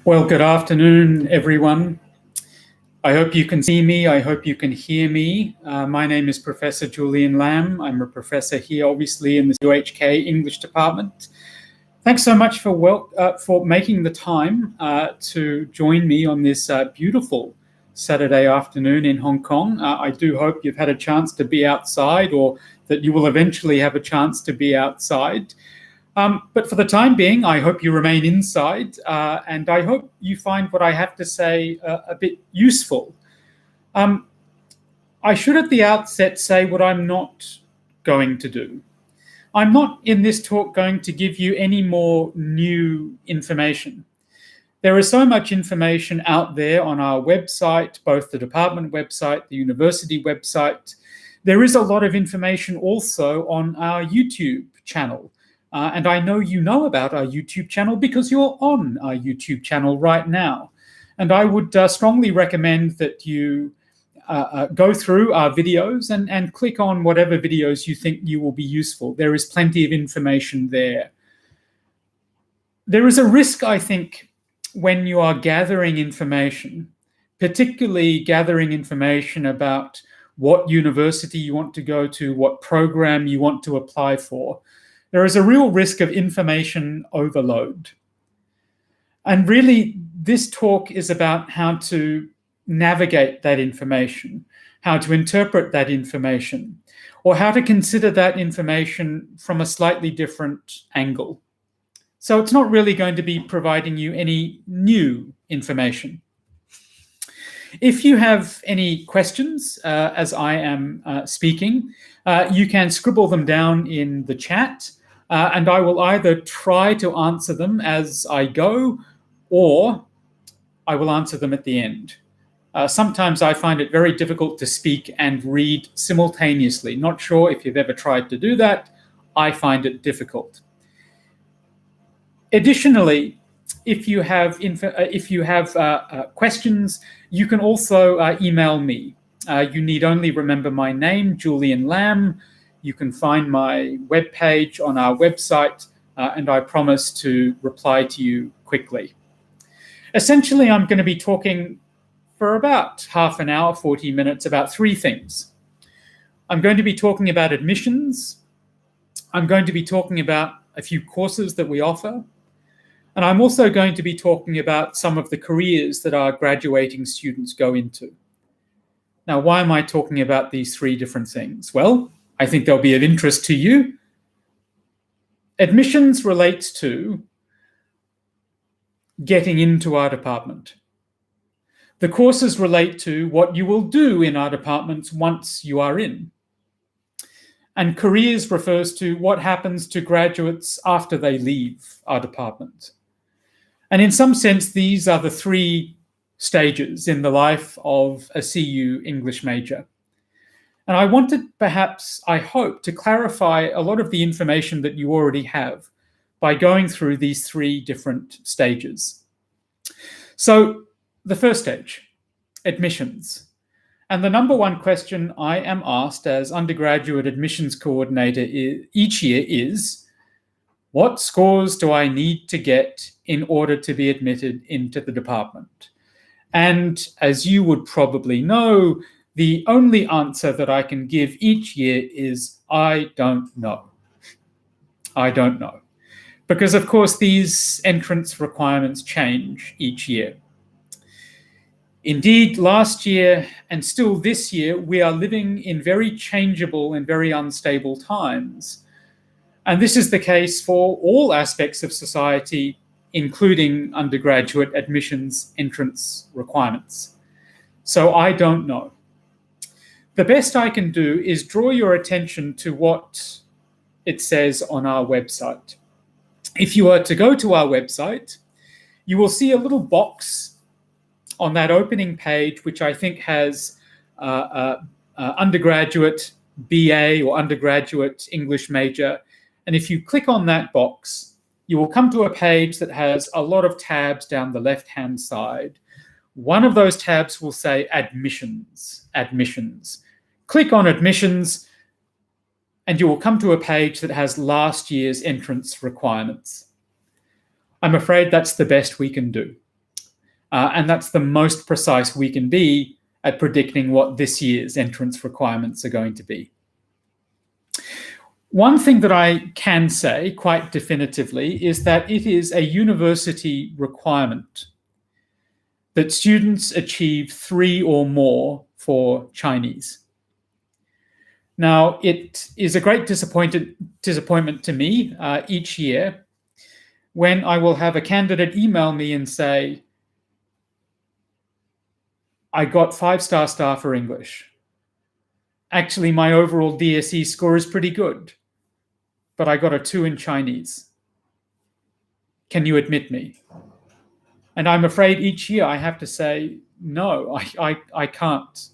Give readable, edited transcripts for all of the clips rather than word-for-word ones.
Well, good afternoon, everyone. I hope you can see me. I hope you can hear me. My name is Professor Julian Lamb. I'm a professor here, obviously, in the UHK English department. Thanks so much for making the time to join me on this beautiful Saturday afternoon in Hong Kong. I do hope you've had a chance to be outside, or that you will eventually have a chance to be outside. But for the time being, I hope you remain inside, and I hope you find what I have to say a bit useful. I should at the outset say what I'm not going to do. I'm not in this talk going to give you any more new information. There is so much information out there on our website, both the department website, the university website. There is a lot of information also on our YouTube channel. And I know you know about our YouTube channel because you're on our YouTube channel right now. And I would strongly recommend that you go through our videos and click on whatever videos you think you will be useful. There is plenty of information there. There is a risk, I think, when you are gathering information, particularly gathering information about what university you want to go to, what program you want to apply for. There is a real risk of information overload. And really, this talk is about how to navigate that information, how to interpret that information, or how to consider that information from a slightly different angle. So it's not really going to be providing you any new information. If you have any questions as I am speaking, you can scribble them down in the chat, and I will either try to answer them as I go, or I will answer them at the end. Sometimes I find it very difficult to speak and read simultaneously. Not sure if you've ever tried to do that. I find it difficult. Additionally, if you have questions, you can also email me. You need only remember my name, Julian Lamb. You can find my webpage on our website, and I promise to reply to you quickly. Essentially, I'm going to be talking for about half an hour, 40 minutes, about three things. I'm going to be talking about admissions. I'm going to be talking about a few courses that we offer. And I'm also going to be talking about some of the careers that our graduating students go into. Now, why am I talking about these three different things? Well, I think they'll be of interest to you. Admissions relates to getting into our department. The courses relate to what you will do in our departments once you are in. And careers refers to what happens to graduates after they leave our department. And in some sense, these are the three stages in the life of a CU English major. And I wanted, perhaps, I hope, to clarify a lot of the information that you already have by going through these three different stages. So the first stage, admissions. And the number one question I am asked as undergraduate admissions coordinator each year is, what scores do I need to get in order to be admitted into the department? And as you would probably know, the only answer that I can give each year is, I don't know. I don't know. Because, of course, these entrance requirements change each year. Indeed, last year and still this year, we are living in very changeable and very unstable times. And this is the case for all aspects of society, including undergraduate admissions entrance requirements. So I don't know. The best I can do is draw your attention to what it says on our website. If you were to go to our website, you will see a little box on that opening page, which I think has undergraduate BA or undergraduate English major. And if you click on that box, you will come to a page that has a lot of tabs down the left-hand side. One of those tabs will say admissions, admissions. Click on admissions, and you will come to a page that has last year's entrance requirements. I'm afraid that's the best we can do. And that's the most precise we can be at predicting what this year's entrance requirements are going to be. One thing that I can say quite definitively is that it is a university requirement that students achieve 3 or more for Chinese. Now, it is a great disappointment to me each year when I will have a candidate email me and say, I got 5-star for English. Actually, my overall DSE score is pretty good, but I got a 2 in Chinese. Can you admit me? And I'm afraid each year I have to say, no, I can't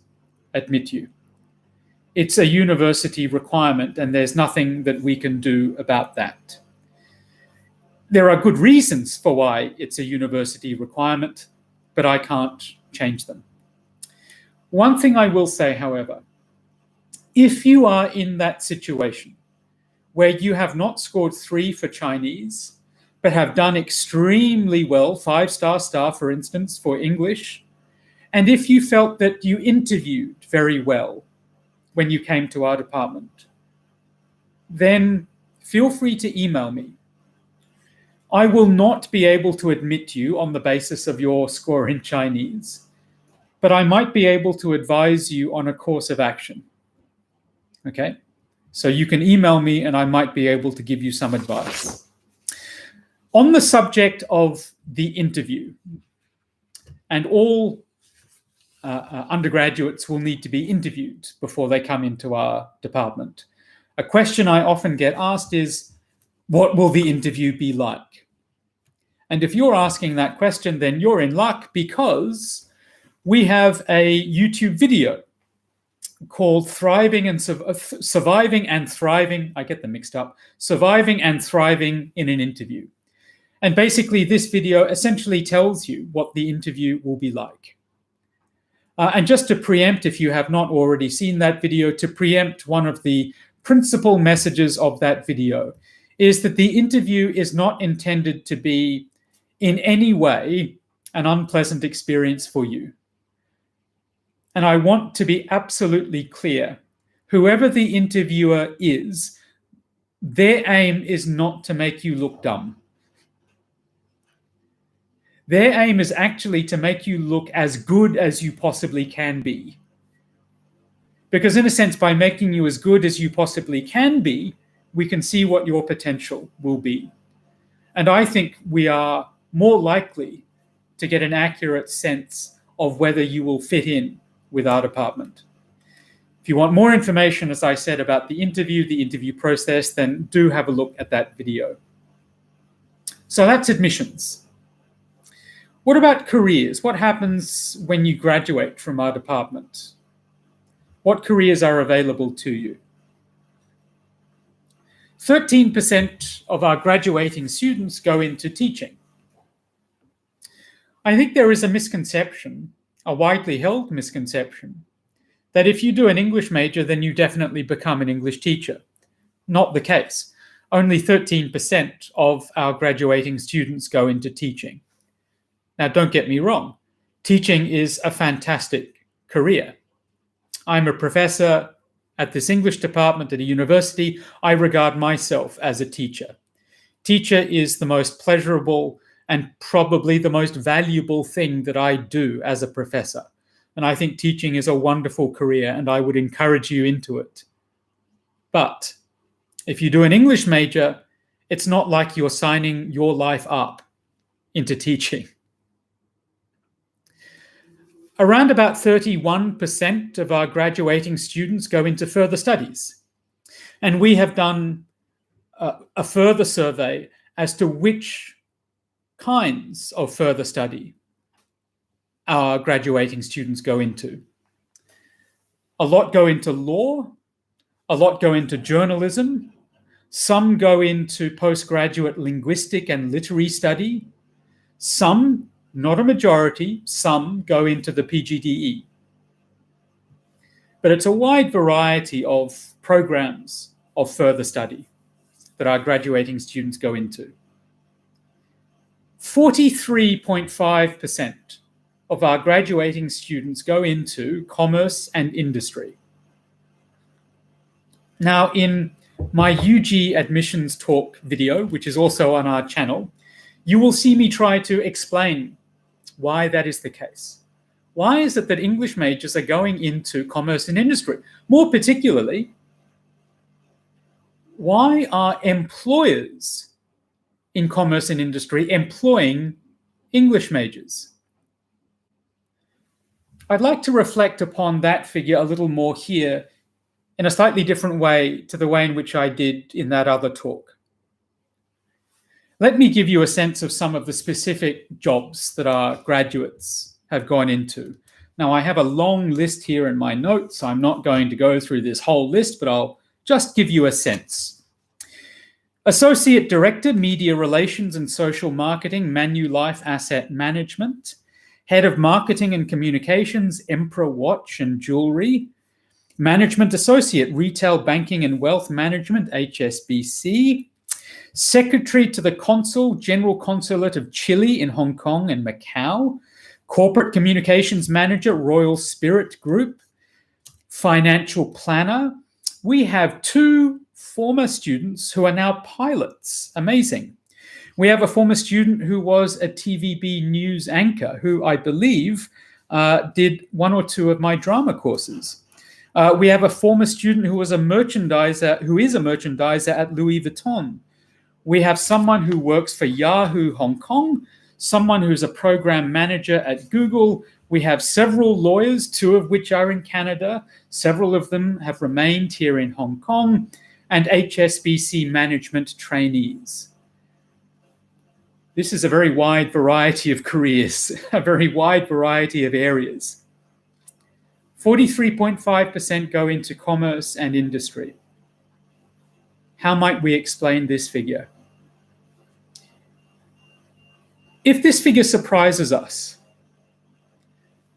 admit you. It's a university requirement, and there's nothing that we can do about that. There are good reasons for why it's a university requirement, but I can't change them. One thing I will say, however, if you are in that situation where you have not scored 3 for Chinese, but have done extremely well, 5-star, for instance, for English, and if you felt that you interviewed very well when you came to our department, then feel free to email me. I will not be able to admit you on the basis of your score in Chinese, but I might be able to advise you on a course of action. Okay? So you can email me and I might be able to give you some advice. On the subject of the interview, and all undergraduates will need to be interviewed before they come into our department. A question I often get asked is, what will the interview be like? And if you're asking that question, then you're in luck, because we have a YouTube video called Surviving and Thriving. I get them mixed up. Surviving and Thriving in an Interview. And basically, this video essentially tells you what the interview will be like. And just to preempt, if you have not already seen that video, to preempt one of the principal messages of that video is that the interview is not intended to be in any way an unpleasant experience for you. And I want to be absolutely clear. Whoever the interviewer is, their aim is not to make you look dumb. Their aim is actually to make you look as good as you possibly can be. Because in a sense, by making you as good as you possibly can be, we can see what your potential will be. And I think we are more likely to get an accurate sense of whether you will fit in with our department. If you want more information, as I said, about the interview process, then do have a look at that video. So that's admissions. What about careers? What happens when you graduate from our department? What careers are available to you? 13% of our graduating students go into teaching. I think there is a misconception, a widely held misconception, that if you do an English major, then you definitely become an English teacher. Not the case. Only 13% of our graduating students go into teaching. Now, don't get me wrong. Teaching is a fantastic career. I'm a professor at this English department at a university. I regard myself as a teacher. Teacher is the most pleasurable and probably the most valuable thing that I do as a professor. And I think teaching is a wonderful career, and I would encourage you into it. But if you do an English major, it's not like you're signing your life up into teaching. Around about 31% of our graduating students go into further studies. And we have done a further survey as to which kinds of further study our graduating students go into. A lot go into law, a lot go into journalism, some go into postgraduate linguistic and literary study, some, not a majority, some go into the PGDE. But it's a wide variety of programs of further study that our graduating students go into. 43.5% of our graduating students go into commerce and industry. Now, in my UG admissions talk video, which is also on our channel, you will see me try to explain why that is the case. Why is it that English majors are going into commerce and industry? More particularly, why are employers in commerce and industry employing English majors? I'd like to reflect upon that figure a little more here in a slightly different way to the way in which I did in that other talk. Let me give you a sense of some of the specific jobs that our graduates have gone into. Now, I have a long list here in my notes. I'm not going to go through this whole list, but I'll just give you a sense. Associate Director, Media Relations and Social Marketing, Manulife Asset Management. Head of Marketing and Communications, Emperor Watch and Jewelry. Management Associate, Retail Banking and Wealth Management, HSBC. Secretary to the Consul, General Consulate of Chile in Hong Kong and Macau. Corporate Communications Manager, Royal Spirit Group. Financial Planner. We have 2 former students who are now pilots. Amazing. We have a former student who was a TVB news anchor, who I believe did 1 or 2 of my drama courses. We have a former student who is a merchandiser at Louis Vuitton. We have someone who works for Yahoo Hong Kong, someone who's a program manager at Google. We have several lawyers, 2 of which are in Canada. Several of them have remained here in Hong Kong, and HSBC management trainees. This is a very wide variety of careers, a very wide variety of areas. 43.5% go into commerce and industry. How might we explain this figure? If this figure surprises us,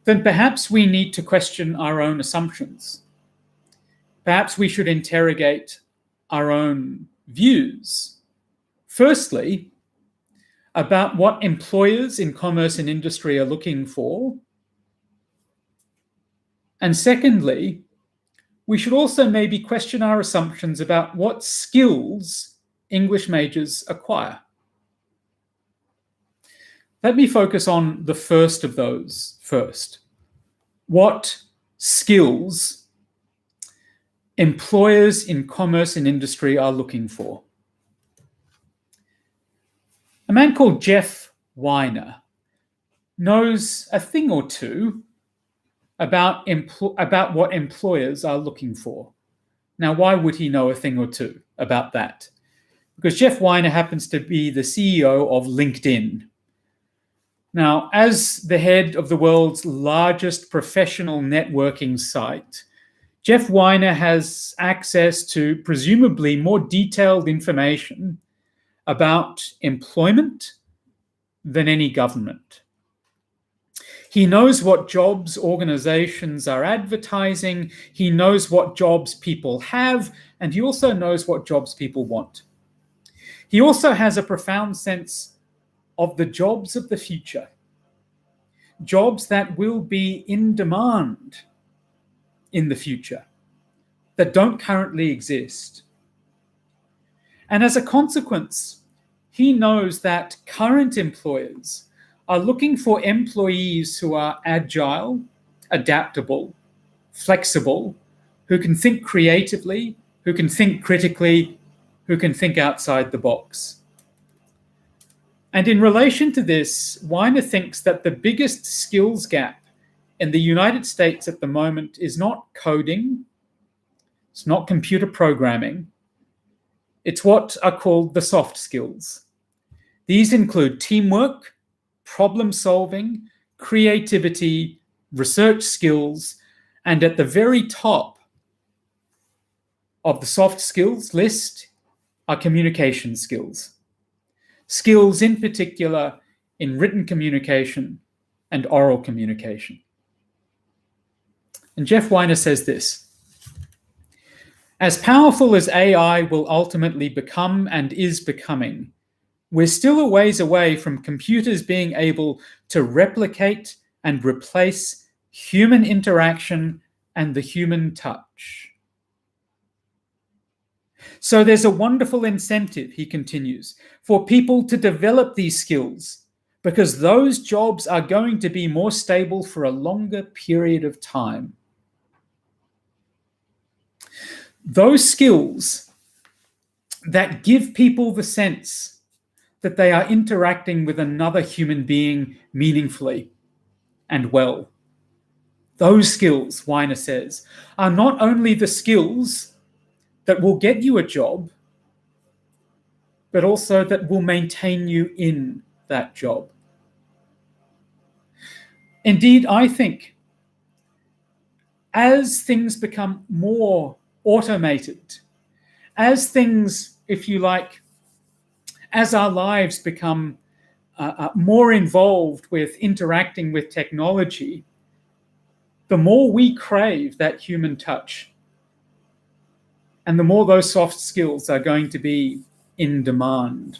then perhaps we need to question our own assumptions. Perhaps we should interrogate our own views. Firstly, about what employers in commerce and industry are looking for. And secondly, we should also maybe question our assumptions about what skills English majors acquire. Let me focus on the first of those first. What skills employers in commerce and industry are looking for? A man called Jeff Weiner knows a thing or two about what employers are looking for. Now, why would he know a thing or two about that? Because Jeff Weiner happens to be the CEO of LinkedIn. Now, as the head of the world's largest professional networking site, Jeff Weiner has access to presumably more detailed information about employment than any government. He knows what jobs organizations are advertising. He knows what jobs people have, and he also knows what jobs people want. He also has a profound sense of the jobs of the future, jobs that will be in demand in the future, that don't currently exist. And as a consequence, he knows that current employers are looking for employees who are agile, adaptable, flexible, who can think creatively, who can think critically, who can think outside the box. And in relation to this, Weiner thinks that the biggest skills gap in the United States at the moment is not coding, it's not computer programming, it's what are called the soft skills. These include teamwork, problem solving, creativity, research skills, and at the very top of the soft skills list are communication skills. Skills in particular in written communication and oral communication. And Jeff Weiner says this: as powerful as AI will ultimately become and is becoming, we're still a ways away from computers being able to replicate and replace human interaction and the human touch. So there's a wonderful incentive, he continues, for people to develop these skills because those jobs are going to be more stable for a longer period of time. Those skills that give people the sense that they are interacting with another human being meaningfully and well. Those skills, Weiner says, are not only the skills that will get you a job, but also that will maintain you in that job. Indeed, I think as things become more automated, as things, if you like, as our lives become more involved with interacting with technology, the more we crave that human touch, and the more those soft skills are going to be in demand.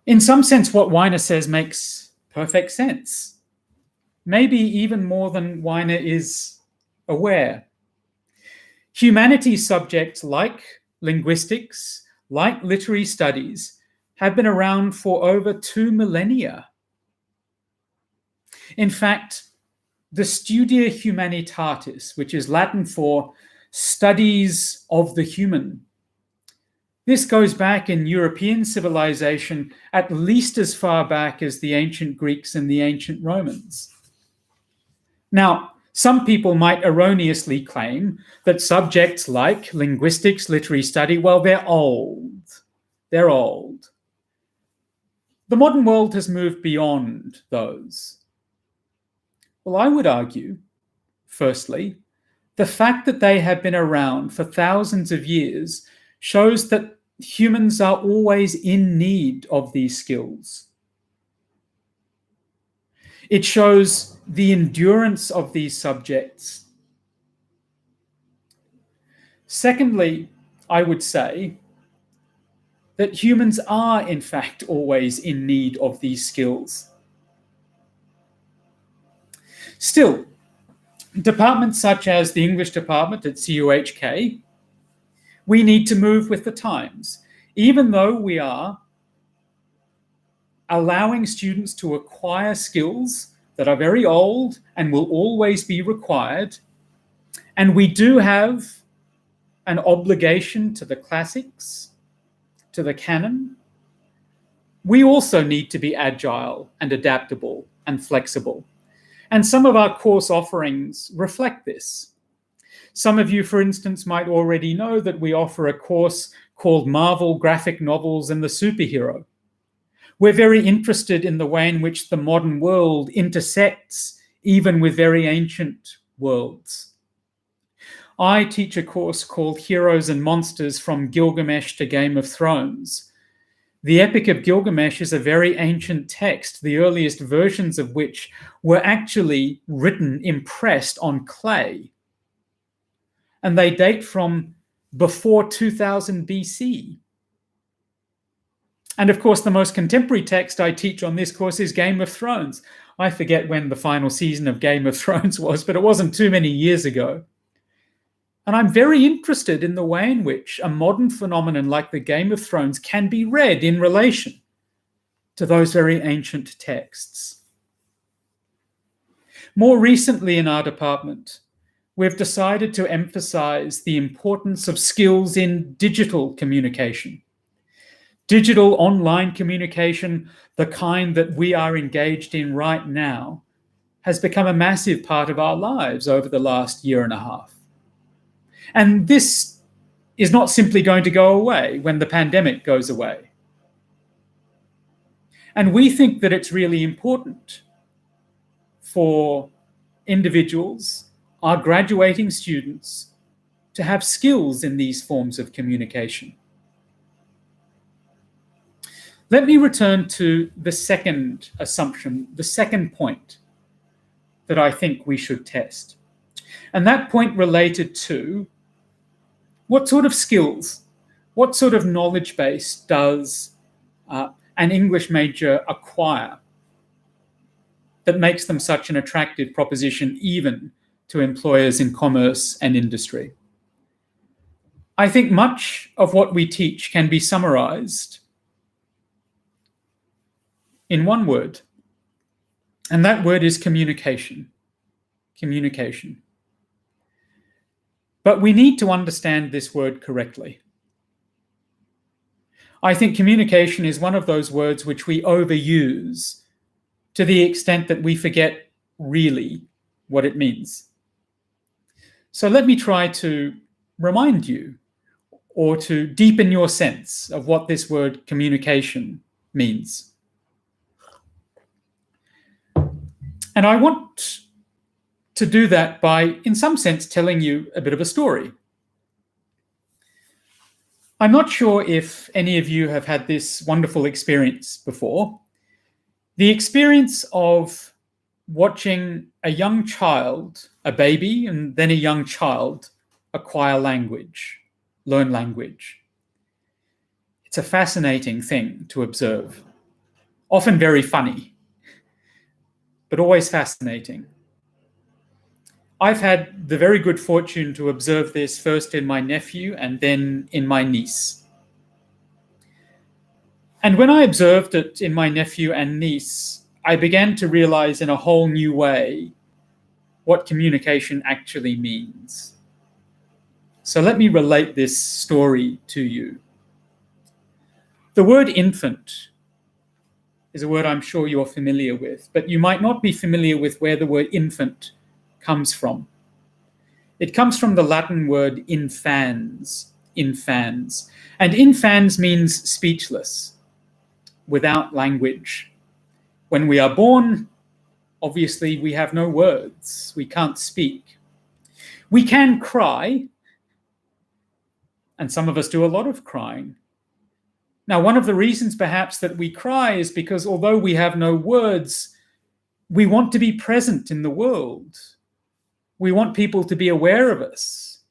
In some sense, what Weiner says makes perfect sense, maybe even more than Weiner is aware. Humanities subjects like linguistics, like literary studies, have been around for over 2 millennia. In fact, the Studia Humanitatis, which is Latin for studies of the human, this goes back in European civilization at least as far back as the ancient Greeks and the ancient Romans. Now, some people might erroneously claim that subjects like linguistics, literary study, well, they're old. They're old. The modern world has moved beyond those. Well, I would argue, firstly, the fact that they have been around for thousands of years shows that humans are always in need of these skills. It shows the endurance of these subjects. Secondly, I would say that humans are, in fact, always in need of these skills. Still, departments such as the English department at CUHK, we need to move with the times. Even though we are allowing students to acquire skills that are very old and will always be required, and we do have an obligation to the classics, to the canon, we also need to be agile and adaptable and flexible. And some of our course offerings reflect this. Some of you, for instance, might already know that we offer a course called Marvel Graphic Novels and the Superhero. We're very interested in the way in which the modern world intersects even with very ancient worlds. I teach a course called Heroes and Monsters from Gilgamesh to Game of Thrones. The Epic of Gilgamesh is a very ancient text, the earliest versions of which were actually written, impressed on clay. And they date from before 2000 BC. And of course, the most contemporary text I teach on this course is Game of Thrones. I forget when the final season of Game of Thrones was, but it wasn't too many years ago. And I'm very interested in the way in which a modern phenomenon like the Game of Thrones can be read in relation to those very ancient texts. More recently in our department, we've decided to emphasize the importance of skills in digital communication. Digital online communication, the kind that we are engaged in right now, has become a massive part of our lives over the last year and a half. And this is not simply going to go away when the pandemic goes away. And we think that it's really important for individuals, our graduating students, to have skills in these forms of communication. Let me return to the second assumption, the second point that I think we should test. And that point related to what sort of skills, what sort of knowledge base does an English major acquire? that makes them such an attractive proposition even to employers in commerce and industry. I think much of what we teach can be summarized in one word, and that word is communication. Communication. But we need to understand this word correctly. I think communication is one of those words which we overuse to the extent that we forget really what it means. So let me try to remind you, or to deepen your sense of what this word communication means. And I want to do that by, in some sense, telling you a bit of a story. I'm not sure if any of you have had this wonderful experience before. The experience of watching a young child, a baby, and then a young child acquire language, learn language. It's a fascinating thing to observe, often very funny, but always fascinating. I've had the very good fortune to observe this first in my nephew and then in my niece. And when I observed it in my nephew and niece, I began to realize in a whole new way what communication actually means. So let me relate this story to you. The word infant is a word I'm sure you're familiar with, but you might not be familiar with where the word infant comes from. It comes from the Latin word infans, infans. And infans means speechless, without language. When we are born, obviously we have no words. We can't speak. We can cry, and some of us do a lot of crying. Now, one of the reasons perhaps that we cry is because although we have no words, we want to be present in the world. We want people to be aware of us.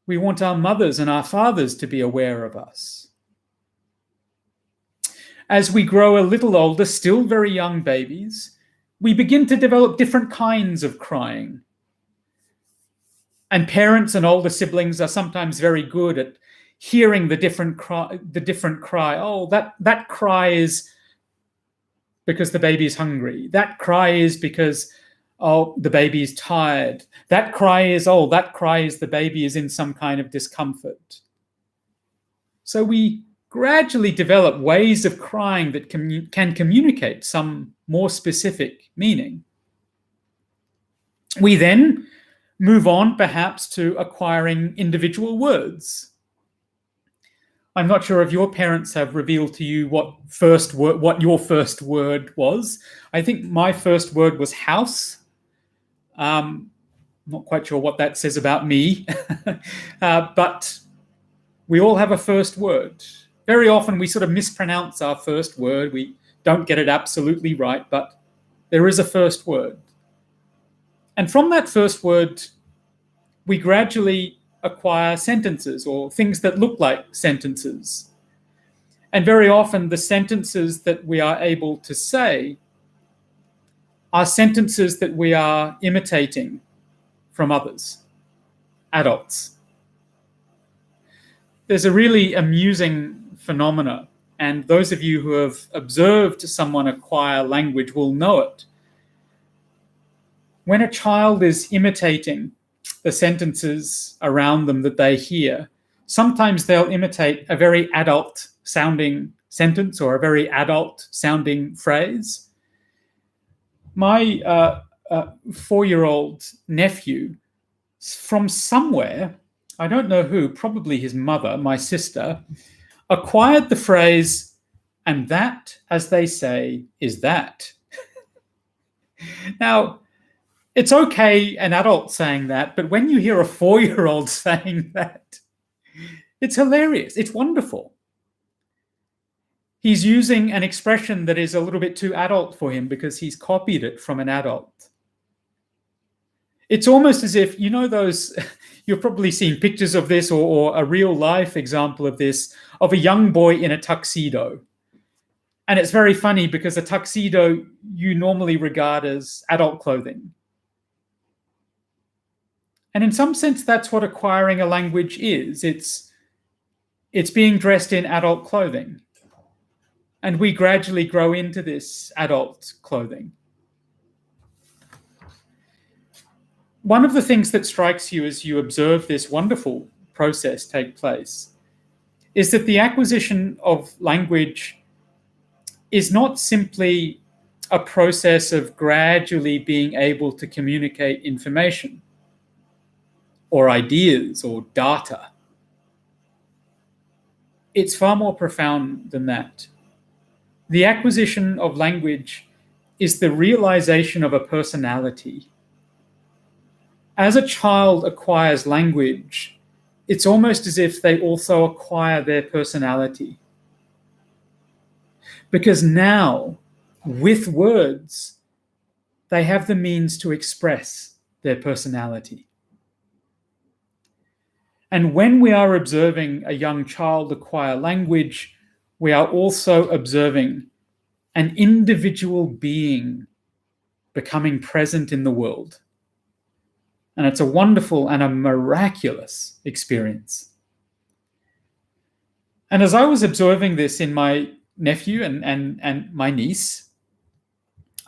We want our mothers and our fathers to be aware of us. As we grow a little older, still very young babies, we begin to develop different kinds of crying. And parents and older siblings are sometimes very good at hearing the different cry. Oh, that cry is because the baby is hungry. That cry is because, oh, the baby is tired. That cry is the baby is in some kind of discomfort. So we gradually develop ways of crying that can communicate some more specific meaning. We then move on perhaps to acquiring individual words. I'm not sure if your parents have revealed to you what your first word was. I think my first word was house. I'm not quite sure what that says about me, but we all have a first word. Very often we sort of mispronounce our first word. We don't get it absolutely right, but there is a first word. And from that first word, we gradually acquire sentences or things that look like sentences. And very often the sentences that we are able to say are sentences that we are imitating from others, adults. There's a really amusing phenomena, and those of you who have observed someone acquire language will know it. When a child is imitating the sentences around them that they hear, sometimes they'll imitate a very adult sounding sentence or a very adult sounding phrase. My 4-year-old nephew, from somewhere, I don't know who, probably his mother, my sister, acquired the phrase, and that, as they say, is that. Now, it's okay an adult saying that, but when you hear a 4-year-old saying that, it's hilarious. It's wonderful. He's using an expression that is a little bit too adult for him because he's copied it from an adult. It's almost as if, you know, those, you've probably seen pictures of this or a real life example of this, of a young boy in a tuxedo. And it's very funny because a tuxedo you normally regard as adult clothing. And in some sense, that's what acquiring a language is. It's being dressed in adult clothing. And we gradually grow into this adult clothing. One of the things that strikes you as you observe this wonderful process take place is that the acquisition of language is not simply a process of gradually being able to communicate information or ideas or data. It's far more profound than that. The acquisition of language is the realization of a personality. As a child acquires language, it's almost as if they also acquire their personality. Because now, with words, they have the means to express their personality. And when we are observing a young child acquire language, we are also observing an individual being becoming present in the world. And it's a wonderful and a miraculous experience. And as I was observing this in my nephew and my niece,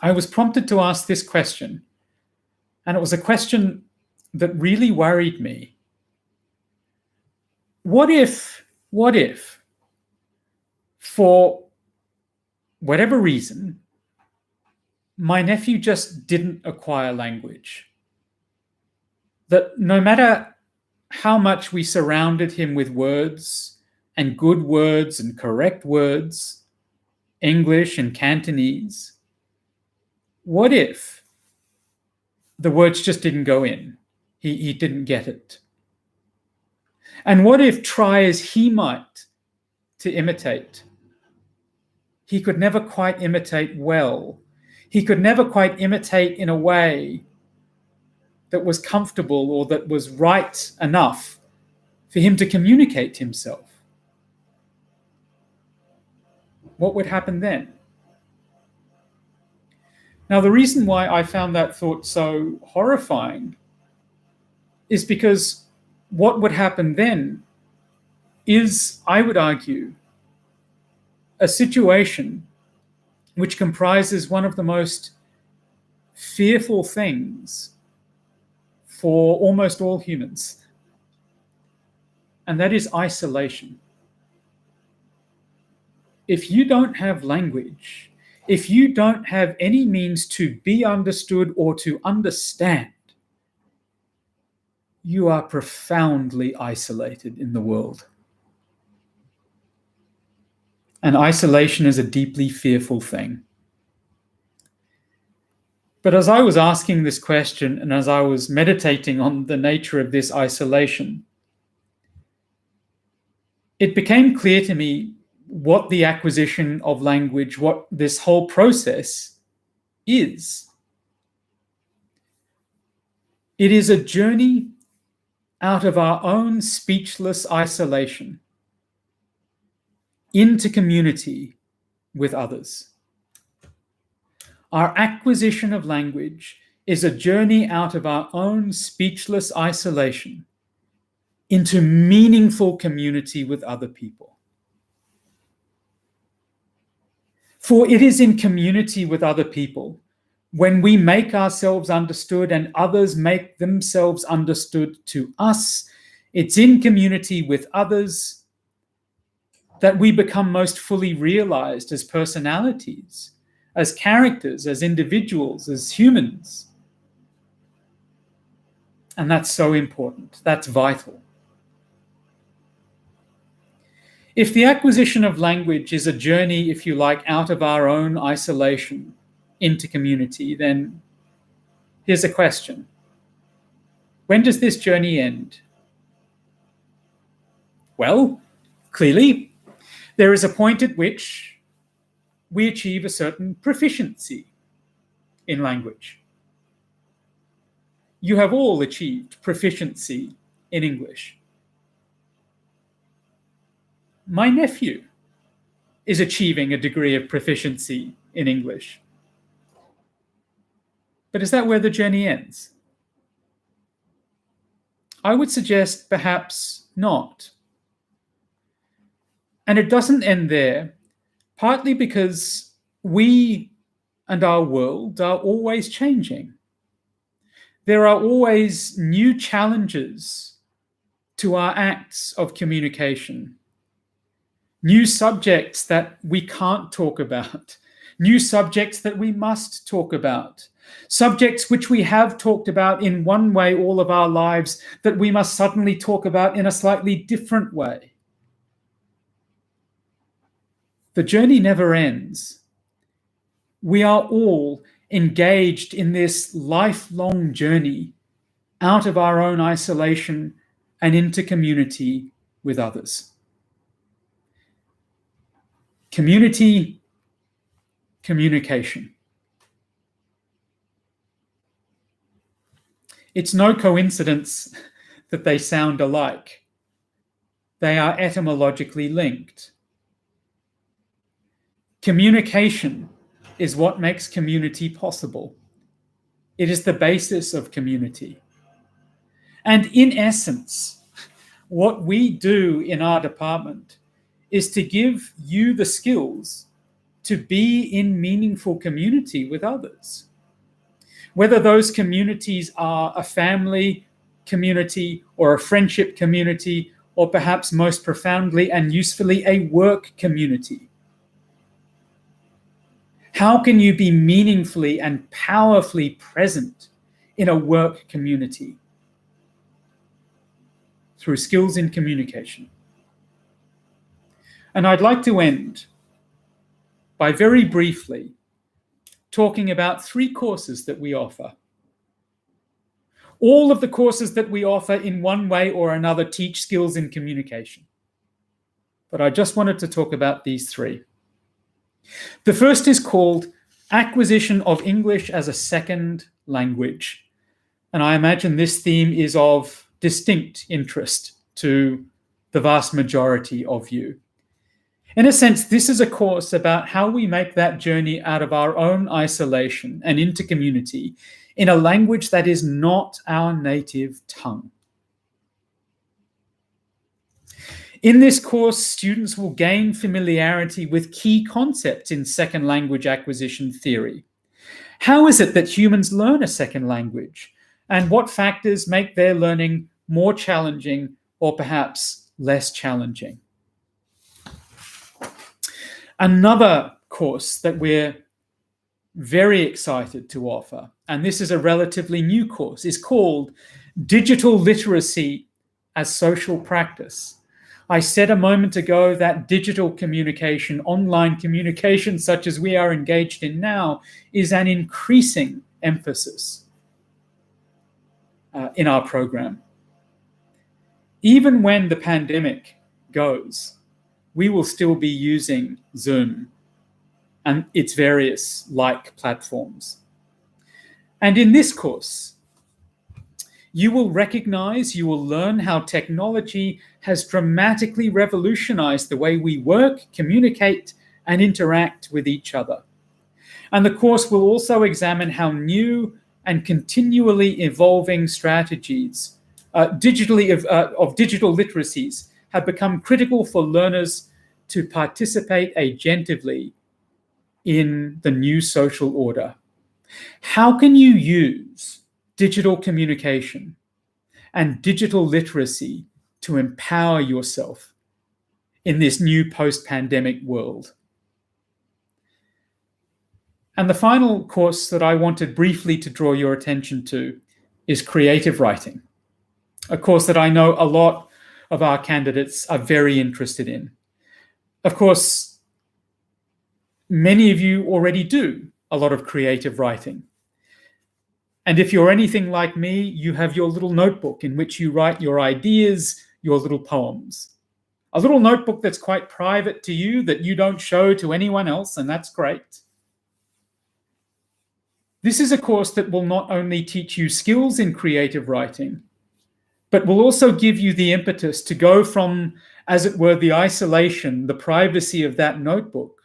I was prompted to ask this question. And it was a question that really worried me. What if, for whatever reason, my nephew just didn't acquire language? That no matter how much we surrounded him with words and good words and correct words, English and Cantonese, what if the words just didn't go in? He didn't get it. And what if, try as he might to imitate, he could never quite imitate well? He could never quite imitate in a way that was comfortable or that was right enough for him to communicate himself. What would happen then? Now, the reason why I found that thought so horrifying is because what would happen then is, I would argue, a situation which comprises one of the most fearful things for almost all humans, and that is isolation. If you don't have language, if you don't have any means to be understood or to understand, you are profoundly isolated in the world. And isolation is a deeply fearful thing. But as I was asking this question and as I was meditating on the nature of this isolation, it became clear to me what the acquisition of language, what this whole process is. It is a journey out of our own speechless isolation into community with others. Our acquisition of language is a journey out of our own speechless isolation into meaningful community with other people. For it is in community with other people, when we make ourselves understood and others make themselves understood to us, it's in community with others that we become most fully realized as personalities, as characters, as individuals, as humans. And that's so important. That's vital. If the acquisition of language is a journey, if you like, out of our own isolation into community, then here's a question. When does this journey end? Well, clearly, there is a point at which we achieve a certain proficiency in language. You have all achieved proficiency in English. My nephew is achieving a degree of proficiency in English. But is that where the journey ends? I would suggest perhaps not. And it doesn't end there, partly because we and our world are always changing. There are always new challenges to our acts of communication, new subjects that we can't talk about, new subjects that we must talk about, subjects which we have talked about in one way all of our lives that we must suddenly talk about in a slightly different way. The journey never ends. We are all engaged in this lifelong journey out of our own isolation and into community with others. Community, communication. It's no coincidence that they sound alike. They are etymologically linked. Communication is what makes community possible. It is the basis of community. And in essence, what we do in our department is to give you the skills to be in meaningful community with others. Whether those communities are a family community or a friendship community, or perhaps most profoundly and usefully, a work community. How can you be meaningfully and powerfully present in a work community? Through skills in communication. And I'd like to end by very briefly talking about 3 courses that we offer. All of the courses that we offer in one way or another teach skills in communication. But I just wanted to talk about these 3. The first is called Acquisition of English as a Second Language. And I imagine this theme is of distinct interest to the vast majority of you. In a sense, this is a course about how we make that journey out of our own isolation and into community in a language that is not our native tongue. In this course, students will gain familiarity with key concepts in second language acquisition theory. How is it that humans learn a second language? And what factors make their learning more challenging or perhaps less challenging? Another course that we're very excited to offer, and this is a relatively new course, is called Digital Literacy as Social Practice. I said a moment ago that digital communication, online communication such as we are engaged in now, is an increasing emphasis in our program. Even when the pandemic goes, we will still be using Zoom and its various like platforms. And in this course, you will recognize, you will learn how technology has dramatically revolutionized the way we work, communicate, and interact with each other. And the course will also examine how new and continually evolving strategies of digital literacies have become critical for learners to participate agentively in the new social order. How can you use digital communication and digital literacy to empower yourself in this new post-pandemic world? And the final course that I wanted briefly to draw your attention to is creative writing, a course that I know a lot of our candidates are very interested in. Of course, many of you already do a lot of creative writing. And if you're anything like me, you have your little notebook in which you write your ideas, your little poems. A little notebook that's quite private to you, that you don't show to anyone else, and that's great. This is a course that will not only teach you skills in creative writing, but will also give you the impetus to go from as it were, the isolation, the privacy of that notebook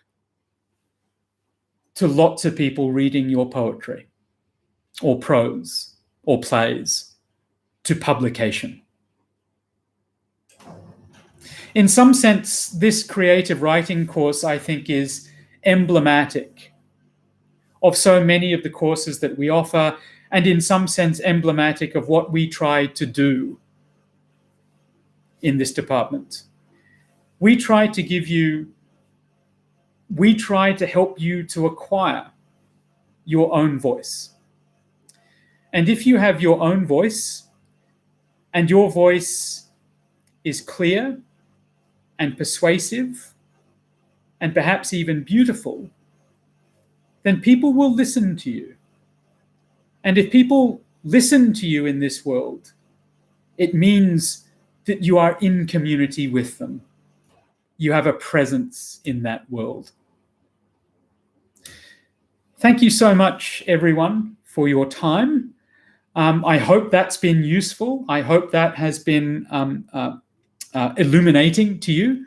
to lots of people reading your poetry or prose or plays, to publication. In some sense, this creative writing course, I think, is emblematic of so many of the courses that we offer, and in some sense emblematic of what we try to do in this department. We try to help you to acquire your own voice. And if you have your own voice, and your voice is clear and persuasive, and perhaps even beautiful, then people will listen to you. And if people listen to you in this world, it means that you are in community with them. You have a presence in that world. Thank you so much, everyone, for your time. I hope that's been useful. I hope that has been illuminating to you.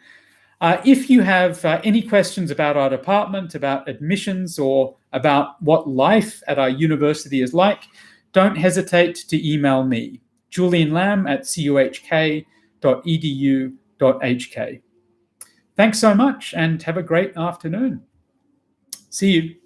If you have any questions about our department, about admissions, or about what life at our university is like, don't hesitate to email me, julianlam@cuhk.edu.hk. Thanks so much and have a great afternoon. See you.